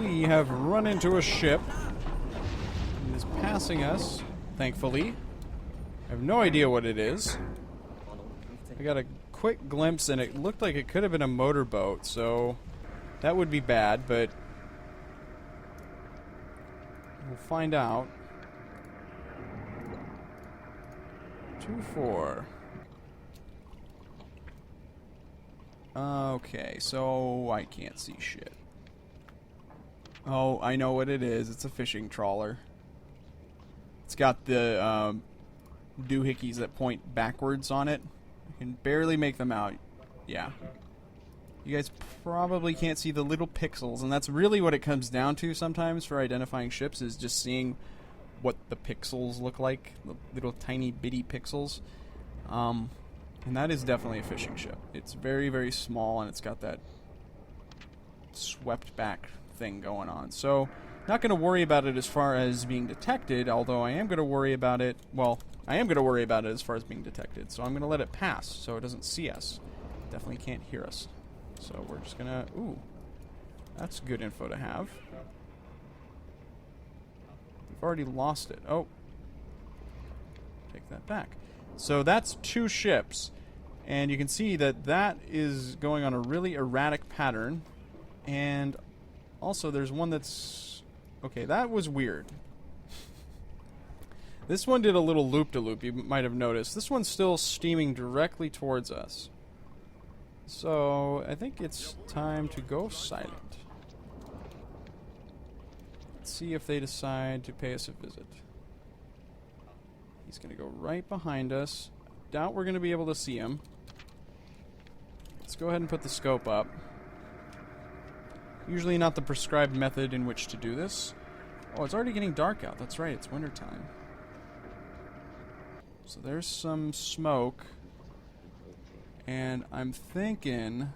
we have run into a ship. It is passing us, thankfully. I have no idea what it is. I got a quick glimpse and it looked like it could have been a motorboat, so that would be bad, but we'll find out. 2-4. Okay, so I can't see shit. Oh, I know what it is. It's a fishing trawler. It's got the doohickeys that point backwards on it. I can barely make them out. Yeah. You guys probably can't see the little pixels, and that's really what it comes down to sometimes for identifying ships, is just seeing what the pixels look like, the little tiny bitty pixels. And that is definitely a fishing ship. It's very, very small, and it's got that swept back thing going on. So, not going to worry about it as far as being detected, although I am going to worry about it, well, I am going to worry about it as far as being detected. So I'm going to let it pass so it doesn't see us. Definitely can't hear us. So we're just going to, ooh, that's good info to have. We've already lost it. Oh, take that back. So that's 2 ships, and you can see that that is going on a really erratic pattern, and also there's one that's, okay, that was weird. This one did a little loop-de-loop, you might have noticed. This one's still steaming directly towards us. So, I think it's time to go silent. Let's see if they decide to pay us a visit. He's going to go right behind us. Doubt we're going to be able to see him. Let's go ahead and put the scope up. Usually not the prescribed method in which to do this. Oh, it's already getting dark out. That's right, it's wintertime. So there's some smoke. And I'm thinking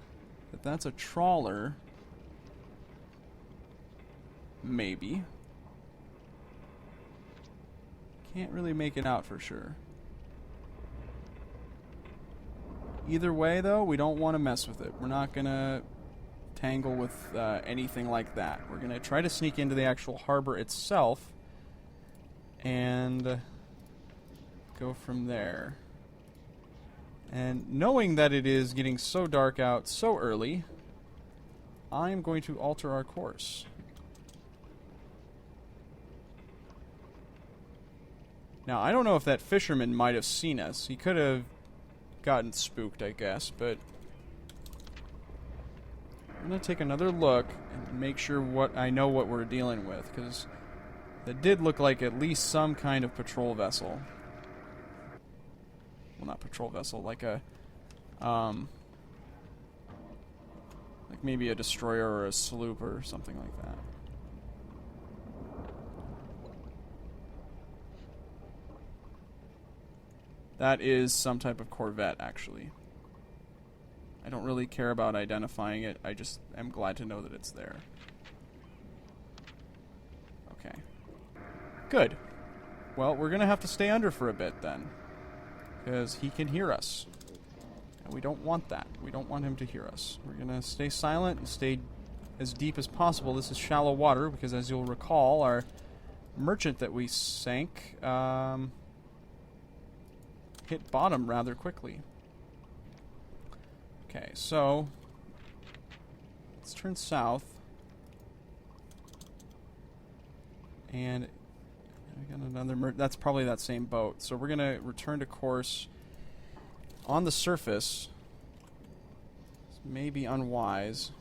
that that's a trawler. Maybe. Can't really make it out for sure. Either way, though, we don't want to mess with it. We're not going to tangle with anything like that. We're going to try to sneak into the actual harbor itself and go from there. And knowing that it is getting so dark out so early, I'm going to alter our course. Now, I don't know if that fisherman might have seen us. He could have gotten spooked, I guess, but I'm going to take another look and make sure I know what we're dealing with, because that did look like at least some kind of patrol vessel. Well, not patrol vessel, like a, like maybe a destroyer or a sloop or something like that. That is some type of corvette, actually. I don't really care about identifying it, I just am glad to know that it's there. Okay. Good. Well, we're gonna have to stay under for a bit then, because he can hear us. And we don't want that. We don't want him to hear us. We're going to stay silent and stay as deep as possible. This is shallow water, because as you'll recall, our merchant that we sank hit bottom rather quickly. Okay, so let's turn south. And we got another that's probably that same boat. So we're going to return to course on the surface. This may be unwise,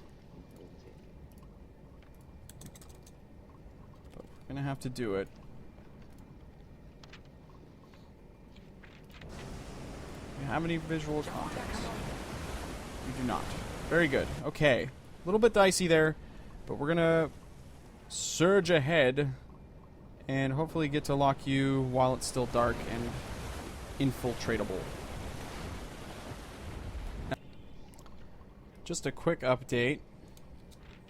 but we're going to have to do it. Do you have any visual context? You do not. Very good. Okay. A little bit dicey there, but we're going to surge ahead and hopefully get to lock you while it's still dark and infiltratable. Just a quick update.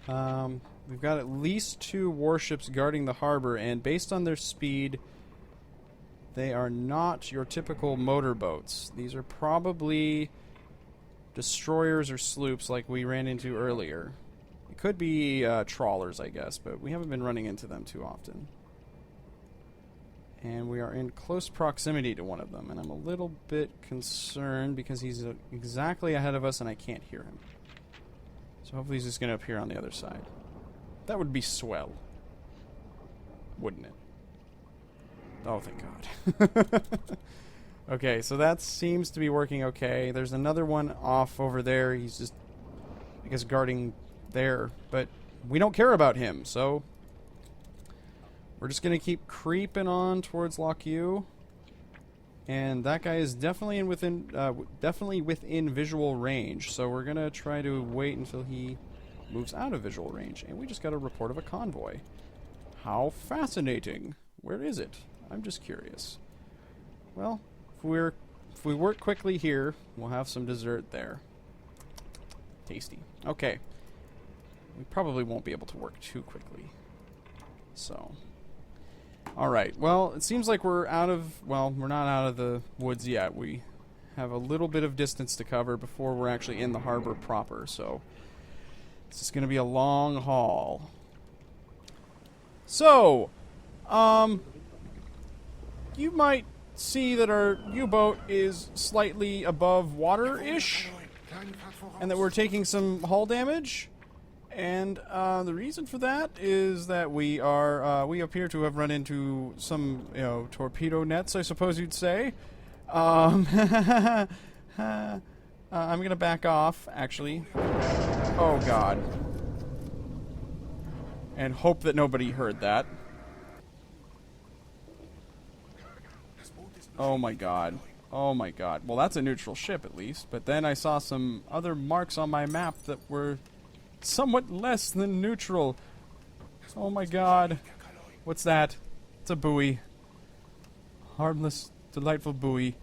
We've got at least 2 warships guarding the harbor, and based on their speed, they are not your typical motorboats. These are probably destroyers or sloops like we ran into earlier. could be trawlers, I guess, but we haven't been running into them too often. And we are in close proximity to one of them, and I'm a little bit concerned because he's exactly ahead of us and I can't hear him. So hopefully he's just going to appear on the other side. That would be swell. Wouldn't it? Oh, thank God. Okay, so that seems to be working okay. There's another one off over there. He's just, I guess, guarding there. But we don't care about him, so we're just going to keep creeping on towards Lock U. And that guy is definitely within visual range. So we're going to try to wait until he moves out of visual range. And we just got a report of a convoy. How fascinating. Where is it? I'm just curious. Well, if we work quickly here, we'll have some dessert there. Tasty. Okay. We probably won't be able to work too quickly. So. Alright, well, it seems like we're out of... Well, we're not out of the woods yet. We have a little bit of distance to cover before we're actually in the harbor proper, so... This is going to be a long haul. So, you might see that our U-boat is slightly above water-ish, and that we're taking some hull damage. And the reason for that is that we appear to have run into some, torpedo nets, I suppose you'd say. I'm gonna back off, actually. Oh God. And hope that nobody heard that. Oh my God. Oh my God. Well, that's a neutral ship at least. But then I saw some other marks on my map that were somewhat less than neutral. Oh my God. What's that? It's a buoy. Harmless, delightful buoy.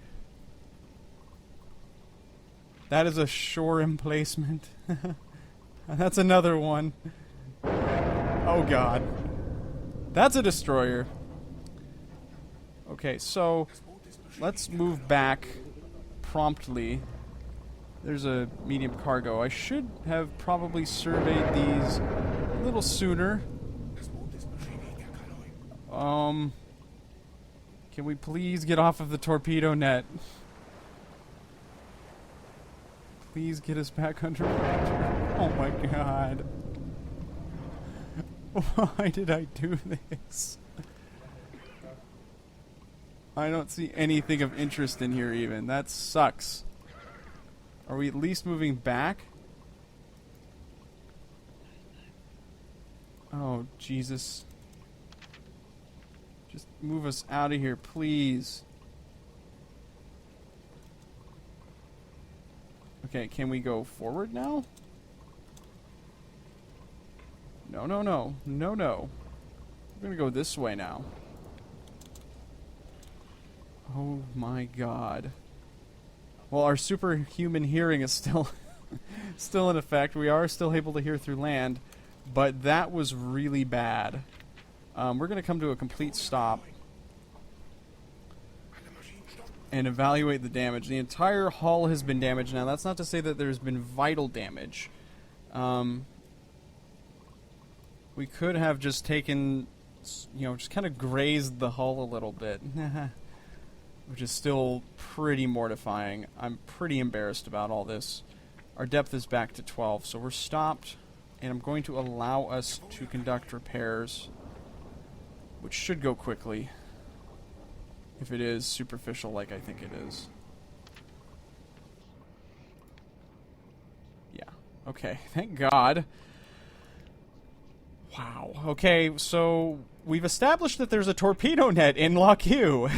That is a shore emplacement. That's another one. Oh God. That's a destroyer. Okay, so let's move back promptly. There's a medium cargo. I should have probably surveyed these a little sooner. Can we please get off of the torpedo net? Please get us back under water. Oh my God. Why did I do this? I don't see anything of interest in here even. That sucks. Are we at least moving back? Oh, Jesus. Just move us out of here, please. Okay, can we go forward now? No, no, no. No, no. We're gonna go this way now. Oh my God. Well, our superhuman hearing is still still in effect. We are still able to hear through land, but that was really bad. We're going to come to a complete stop and evaluate the damage. The entire hull has been damaged. Now, that's not to say that there's been vital damage. We could have just taken, just kind of grazed the hull a little bit. Which is still pretty mortifying. I'm pretty embarrassed about all this. Our depth is back to 12, so we're stopped, and I'm going to allow us to conduct repairs, which should go quickly, if it is superficial like I think it is. Yeah, okay, thank God. Wow, okay, so we've established that there's a torpedo net in Lock U.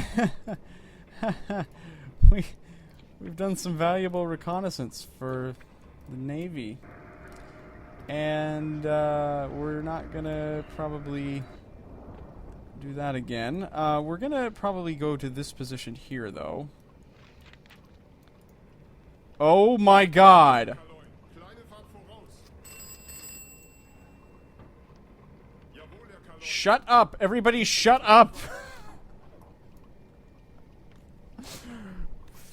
We've done some valuable reconnaissance for the Navy. And we're not gonna probably do that again. We're gonna probably go to this position here, though. Oh my God! Shut up! Everybody shut up!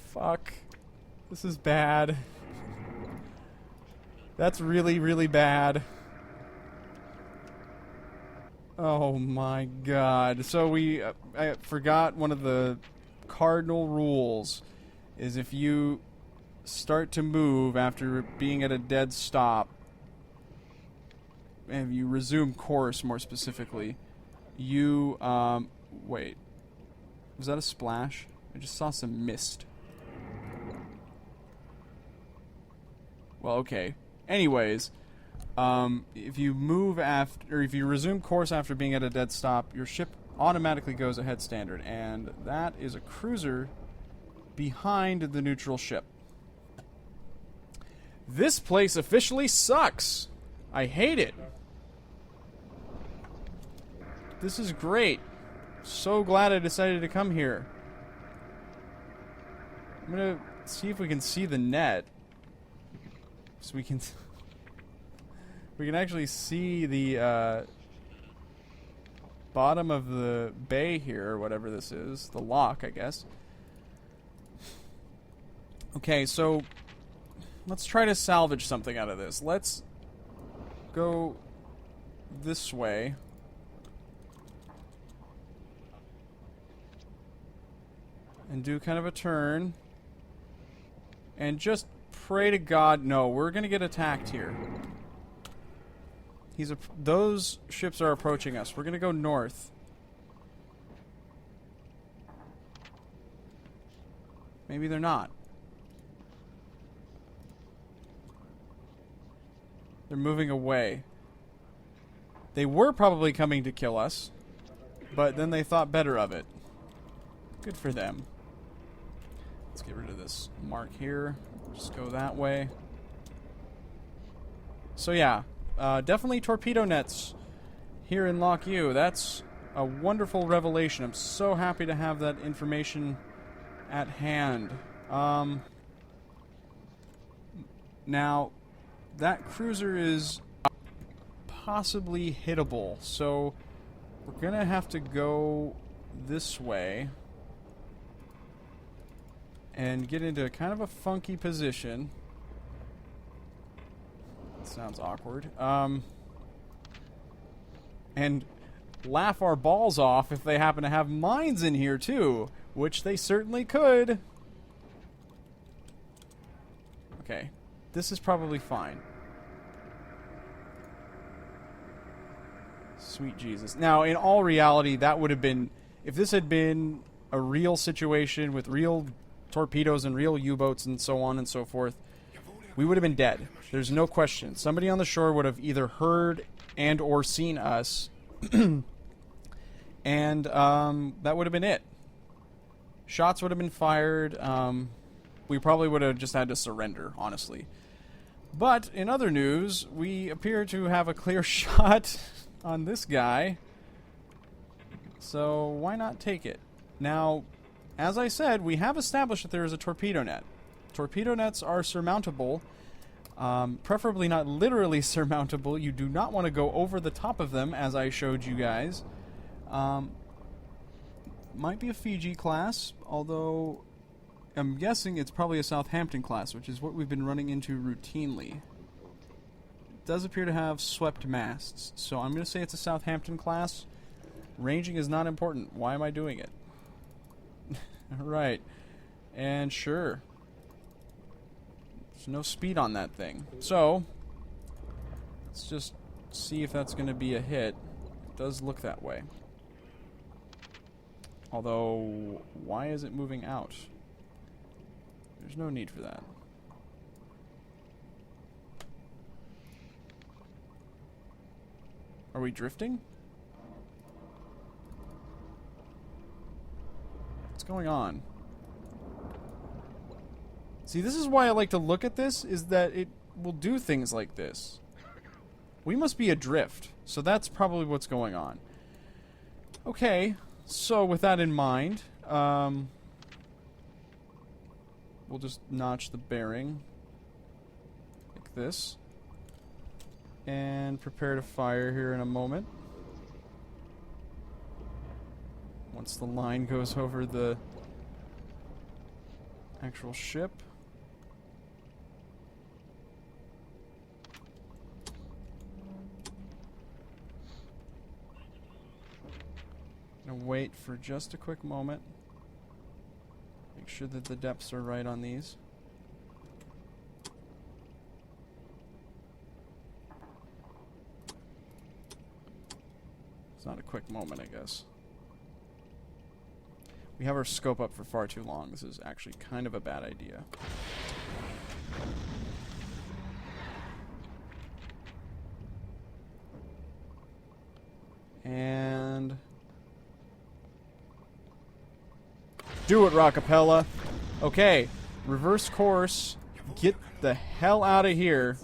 Fuck. This is bad. That's really, really bad. Oh my god. So I forgot one of the cardinal rules is if you start to move after being at a dead stop, and if you resume course more specifically, you, wait. Was that a splash? I just saw some mist. Well, okay. Anyways, if you move after, or if you resume course after being at a dead stop, your ship automatically goes ahead standard, and that is a cruiser behind the neutral ship. This place officially sucks. I hate it. This is great. So glad I decided to come here. I'm gonna see if we can see the net. So we can actually see the bottom of the bay here, or whatever this is. The lock, I guess. Okay, so let's try to salvage something out of this. Let's go this way. And do kind of a turn. And just pray to God, no, we're going to get attacked here. Those ships are approaching us. We're going to go north. Maybe they're not. They're moving away. They were probably coming to kill us, but then they thought better of it. Good for them. Let's get rid of this mark here. Just go that way. So yeah, definitely torpedo nets here in Lock U. That's a wonderful revelation. I'm so happy to have that information at hand. Now, that cruiser is possibly hittable, so we're gonna have to go this way and get into kind of a funky position. That sounds awkward. And laugh our balls off if they happen to have mines in here too, which they certainly could. Okay, this is probably fine. Sweet Jesus. Now, in all reality, that would have been, if this had been a real situation with real torpedoes and real U-boats and so on and so forth, we would have been dead. There's no question. Somebody on the shore would have either heard and or seen us, and that would have been it. Shots would have been fired. We probably would have just had to surrender, honestly. But in other news, we appear to have a clear shot on this guy, so why not take it? Now, as I said, we have established that there is a torpedo net. Torpedo nets are surmountable, preferably not literally surmountable. You do not want to go over the top of them, as I showed you guys. Might be a Fiji class, although I'm guessing it's probably a Southampton class, which is what we've been running into routinely. It does appear to have swept masts, so I'm going to say it's a Southampton class. Ranging is not important. Why am I doing it? Alright. And sure. There's no speed on that thing. So, let's just see if that's going to be a hit. It does look that way. Although, why is it moving out? There's no need for that. Are we drifting? What's going on? See, this is why I like to look at this, is that it will do things like this. We must be adrift, so that's probably what's going on. Okay, so with that in mind, we'll just notch the bearing like this and prepare to fire here in a moment. Once the line goes over the actual ship. Gonna wait for just a quick moment. Make sure that the depths are right on these. It's not a quick moment, I guess. We have our scope up for far too long. This is actually kind of a bad idea. And... do it, Rockapella. Okay, reverse course. Get the hell out of here.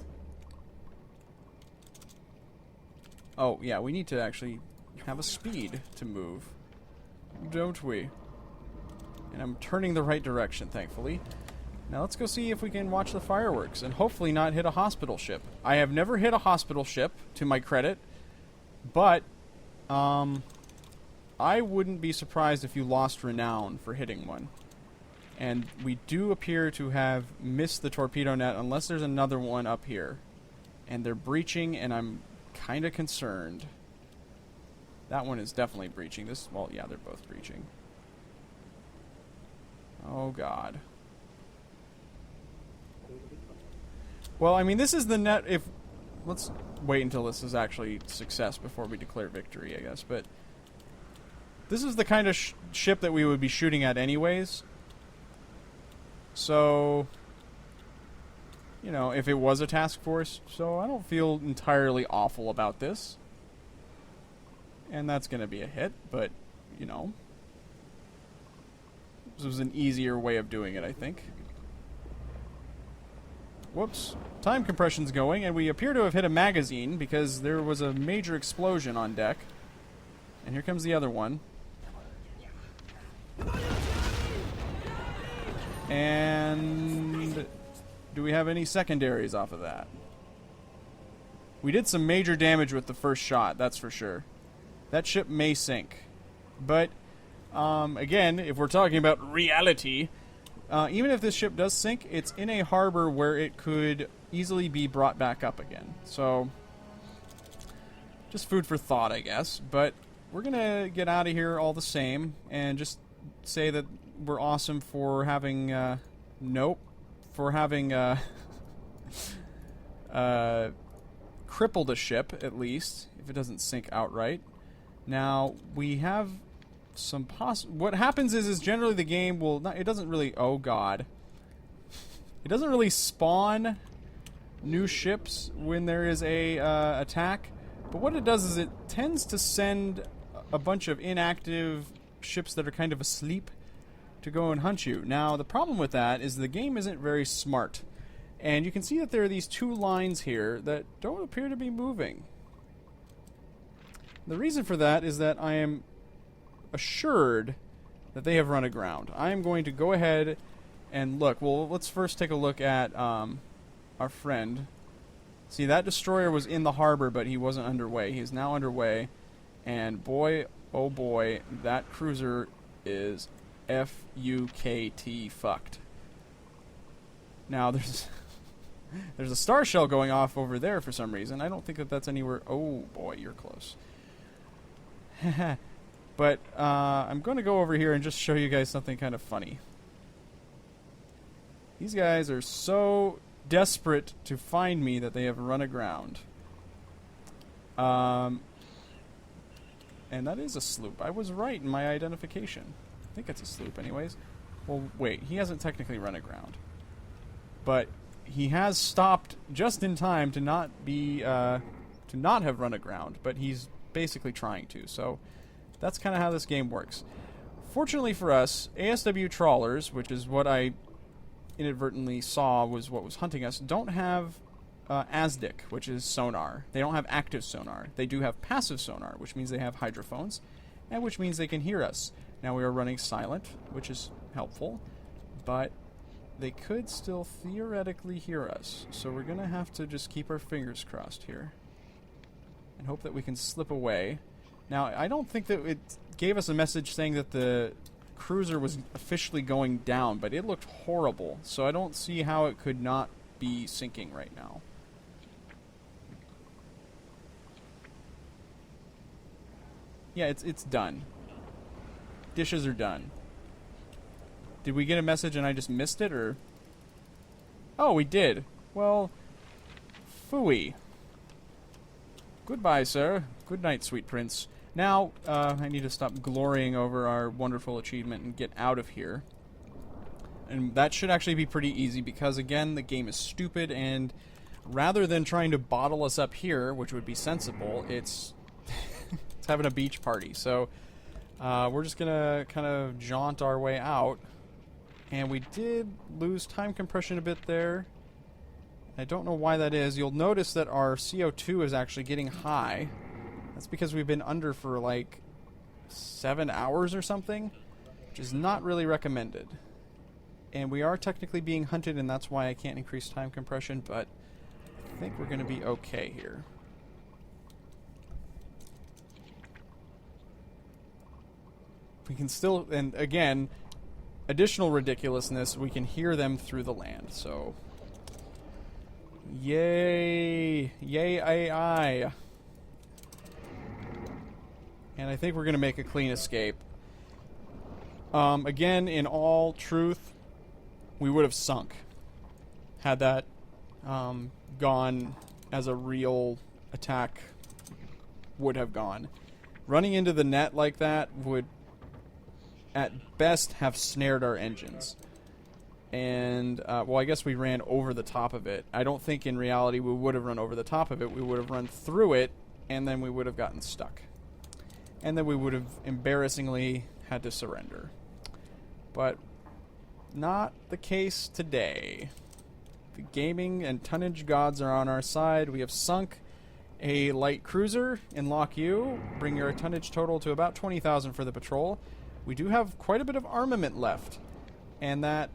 Oh, yeah, we need to actually have a speed to move. Don't we? And I'm turning the right direction, thankfully. Now let's go see if we can watch the fireworks and hopefully not hit a hospital ship. I have never hit a hospital ship, to my credit, but I wouldn't be surprised if you lost renown for hitting one. And we do appear to have missed the torpedo net unless there's another one up here. And they're breaching, and I'm kind of concerned. That one is definitely breaching. This, well, yeah, they're both breaching. Oh, God. Well, I mean, this is the net. If let's wait until this is actually success before we declare victory, I guess. But this is the kind of ship that we would be shooting at anyways. So, you know, if it was a task force, so I don't feel entirely awful about this. And that's going to be a hit, but, you know, this was an easier way of doing it, I think. Whoops. Time compression's going, and we appear to have hit a magazine because there was a major explosion on deck. And here comes the other one. And do we have any secondaries off of that? We did some major damage with the first shot, that's for sure. That ship may sink. But, again, if we're talking about reality, even if this ship does sink, it's in a harbor where it could easily be brought back up again. So, just food for thought, I guess. But we're going to get out of here all the same and just say that we're awesome for having, for having, crippled a ship, at least, if it doesn't sink outright. Now, we have some what happens is generally the game will not, it doesn't really, oh god. It doesn't really spawn new ships when there is a attack, but what it does is it tends to send a bunch of inactive ships that are kind of asleep to go and hunt you. Now, the problem with that is the game isn't very smart. And you can see that there are these two lines here that don't appear to be moving. The reason for that is that I am assured that they have run aground. I am going to go ahead and look. Well, let's first take a look at our friend. See, that destroyer was in the harbor, but he wasn't underway. He is now underway. And boy, oh boy, that cruiser is F-U-K-T fucked. Now, there's a star shell going off over there for some reason. I don't think that that's anywhere. Oh boy, you're close. But I'm going to go over here and just show you guys something kind of funny. These guys are so desperate to find me that they have run aground. And that is a sloop. I was right in my identification. I think it's a sloop anyways. Well, wait, he hasn't technically run aground. But he has stopped just in time to not be, to not have run aground, but he's basically trying to, so that's kind of how this game works. Fortunately for us, ASW trawlers, which is what I inadvertently saw was what was hunting us, don't have ASDIC, which is sonar. They don't have active sonar. They do have passive sonar, which means they have hydrophones, and which means they can hear us. Now we are running silent, which is helpful, but they could still theoretically hear us, so we're going to have to just keep our fingers crossed here and hope that we can slip away. Now, I don't think that it gave us a message saying that the cruiser was officially going down, but it looked horrible, so I don't see how it could not be sinking right now. Yeah, it's done. dishes are done. Did we get a message and I just missed it, or? Oh, we did. Well, phooey. Goodbye, sir. Good night, sweet prince. Now, I need to stop glorying over our wonderful achievement and get out of here. And that should actually be pretty easy because, again, the game is stupid, and rather than trying to bottle us up here, which would be sensible, it's it's having a beach party. So we're just going to kind of jaunt our way out. And we did lose time compression a bit there. I don't know why that is. You'll notice that our CO2 is actually getting high. That's because we've been under for like 7 hours or something, which is not really recommended. And we are technically being hunted, and that's why I can't increase time compression, but I think we're going to be okay here. We can still, and again, additional ridiculousness, we can hear them through the land, so yay! Yay AI! And I think we're going to make a clean escape. Again, in all truth, we would have sunk had that gone as a real attack would have gone. Running into the net like that would at best have snared our engines. And, well, I guess we ran over the top of it. I don't think in reality we would have run over the top of it. We would have run through it, and then we would have gotten stuck. And then we would have embarrassingly had to surrender. But not the case today. The gaming and tonnage gods are on our side. We have sunk a light cruiser in Lock U, bringing our tonnage total to about 20,000 for the patrol. We do have quite a bit of armament left, and that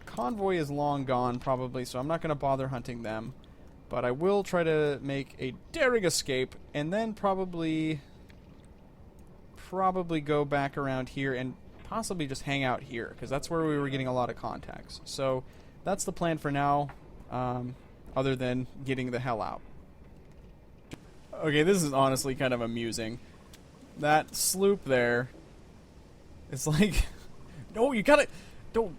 convoy is long gone probably, so I'm not going to bother hunting them. But I will try to make a daring escape, and then probably go back around here and possibly just hang out here, because that's where we were getting a lot of contacts. So that's the plan for now, other than getting the hell out. Okay, this is honestly kind of amusing. That sloop there, it's like, no, you gotta, don't,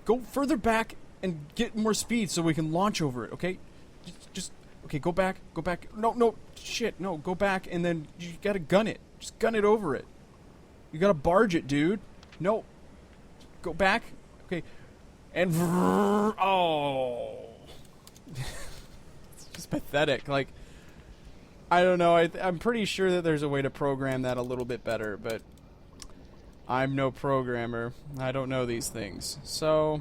go further back and get more speed so we can launch over it, okay? Just okay, go back, no, shit, no, go back, and then you gotta gun it. Just gun it over it. You gotta barge it, dude. No. Go back. Okay. And oh. It's just pathetic. Like, I don't know. I'm pretty sure that there's a way to program that a little bit better, but I'm no programmer. I don't know these things. So,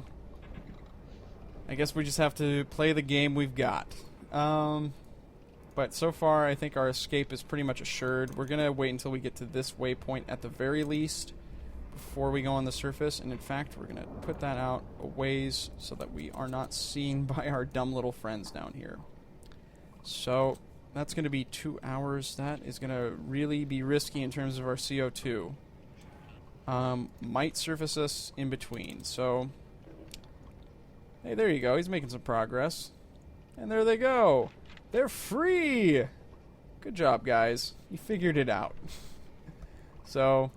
I guess we just have to play the game we've got. But so far, I think our escape is pretty much assured. We're going to wait until we get to this waypoint at the very least before we go on the surface. And in fact, we're going to put that out a ways so that we are not seen by our dumb little friends down here. So that's going to be 2 hours. That is going to really be risky in terms of our CO2. Might surface us in between. So, hey, there you go. He's making some progress. And there they go. They're free! Good job, guys. You figured it out. So,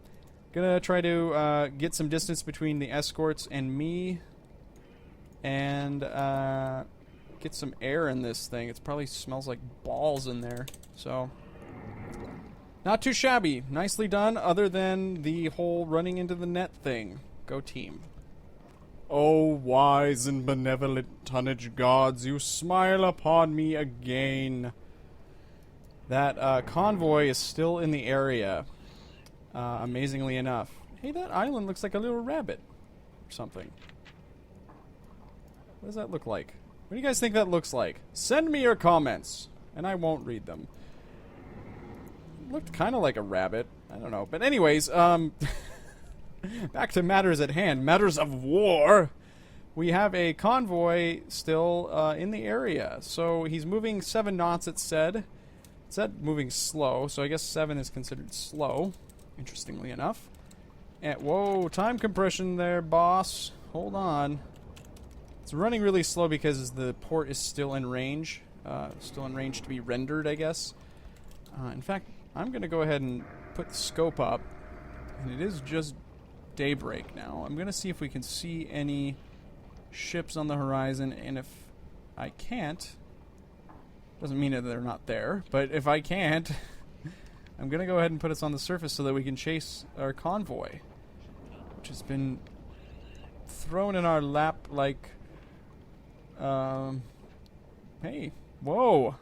gonna try to get some distance between the escorts and me. And get some air in this thing. It probably smells like balls in there. So, not too shabby. Nicely done, other than the whole running into the net thing. Go team. O wise and benevolent tonnage gods, you smile upon me again. That convoy is still in the area, amazingly enough. Hey, that island looks like a little rabbit or something. What does that look like? What do you guys think that looks like? Send me your comments, and I won't read them. It looked kind of like a rabbit. I don't know. But anyways, back to matters at hand. Matters of war. We have a convoy still in the area. So he's moving 7 knots, it said. It said moving slow, so I guess 7 is considered slow, interestingly enough. And, whoa, time compression there, boss. Hold on. It's running really slow because the port is still in range. Still in range to be rendered, I guess. In fact, I'm going to go ahead and put the scope up. And it is just daybreak now. I'm going to see if we can see any ships on the horizon, and if I can't, doesn't mean that they're not there, but if I can't, I'm going to go ahead and put us on the surface so that we can chase our convoy, which has been thrown in our lap like, hey, whoa.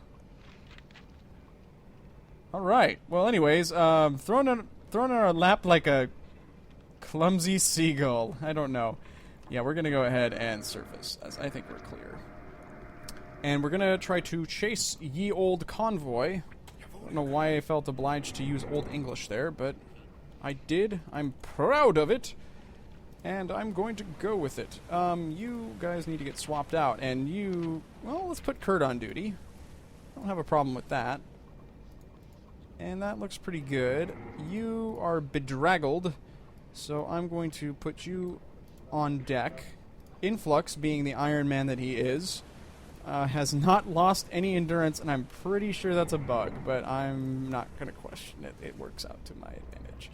Alright, well anyways, thrown in our lap like a clumsy seagull. I don't know. Yeah, we're going to go ahead and surface, as I think we're clear. And we're going to try to chase ye old convoy. I don't know why I felt obliged to use Old English there, but I did. I'm proud of it. And I'm going to go with it. You guys need to get swapped out. And you... Well, let's put Kurt on duty. I don't have a problem with that. And that looks pretty good. You are bedraggled, so I'm going to put you on deck. Influx, being the Iron Man that he is, has not lost any endurance, and I'm pretty sure that's a bug, but I'm not going to question it. It works out to my advantage.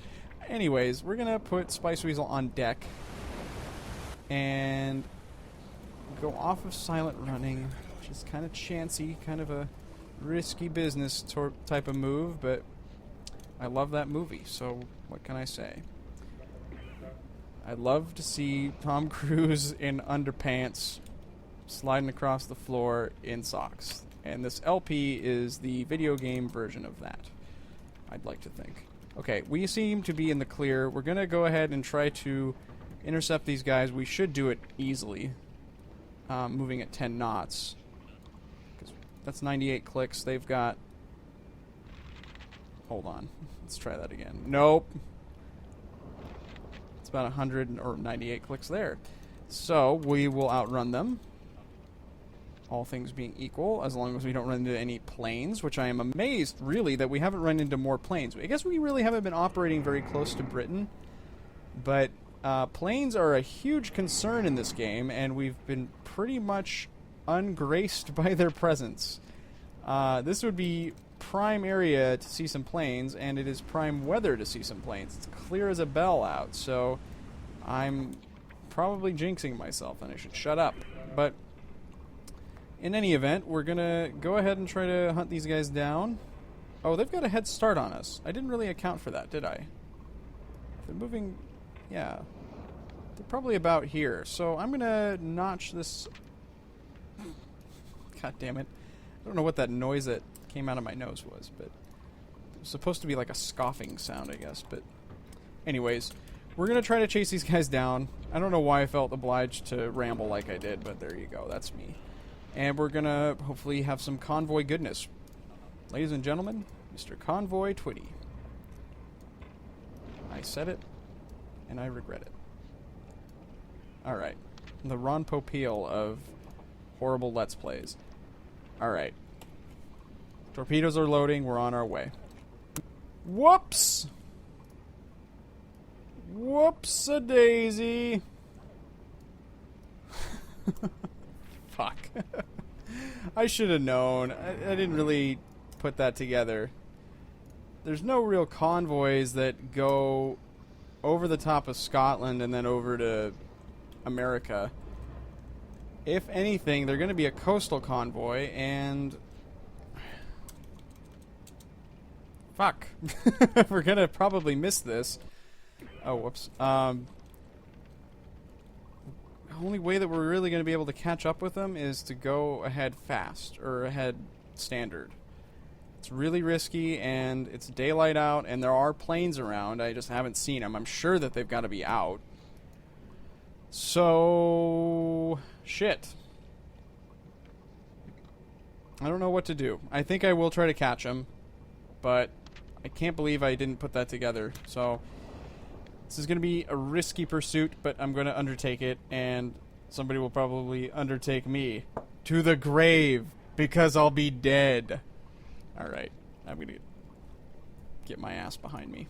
Anyways, we're going to put Spice Weasel on deck and go off of silent running, which is kind of chancy, kind of a risky business type of move, but I love that movie, so what can I say? I love to see Tom Cruise in underpants sliding across the floor in socks, and this LP is the video game version of that, I'd like to think. Okay, we seem to be in the clear. We're going to go ahead and try to intercept these guys. We should do it easily, moving at 10 knots. That's 98 clicks. They've got... Hold on. Let's try that again. Nope. It's about 100 or 98 clicks there. So, we will outrun them. All things being equal, as long as we don't run into any planes, which I am amazed, really, that we haven't run into more planes. I guess we really haven't been operating very close to Britain, but planes are a huge concern in this game, and we've been pretty much ungraced by their presence. This would be prime area to see some planes, and it is prime weather to see some planes. It's clear as a bell out, so I'm probably jinxing myself, and I should shut up. But in any event, we're going to go ahead and try to hunt these guys down. Oh, they've got a head start on us. I didn't really account for that, did I? They're moving... Yeah. They're probably about here. So I'm going to notch this... God damn it. I don't know what that noise that came out of my nose was, but it was supposed to be like a scoffing sound, I guess. But anyways, we're going to try to chase these guys down. I don't know why I felt obliged to ramble like I did, but there you go. That's me. And we're going to hopefully have some convoy goodness. Ladies and gentlemen, Mr. Convoy Twitty. I said it, and I regret it. Alright. The Ron Popeil of horrible Let's Plays. Alright. Torpedoes are loading. We're on our way. Whoops! Whoops-a-daisy! Fuck. I should have known. I didn't really put that together. There's no real convoys that go over the top of Scotland and then over to America. If anything, they're going to be a coastal convoy, and... Fuck. We're going to probably miss this. Oh, whoops. The only way that we're really going to be able to catch up with them is to go ahead fast, or ahead standard. It's really risky, and it's daylight out, and there are planes around. I just haven't seen them. I'm sure that they've got to be out. So... shit. I don't know what to do. I think I will try to catch them, but I can't believe I didn't put that together. So... this is going to be a risky pursuit, but I'm going to undertake it, and somebody will probably undertake me to the grave, because I'll be dead. Alright, I'm going to get my ass behind me.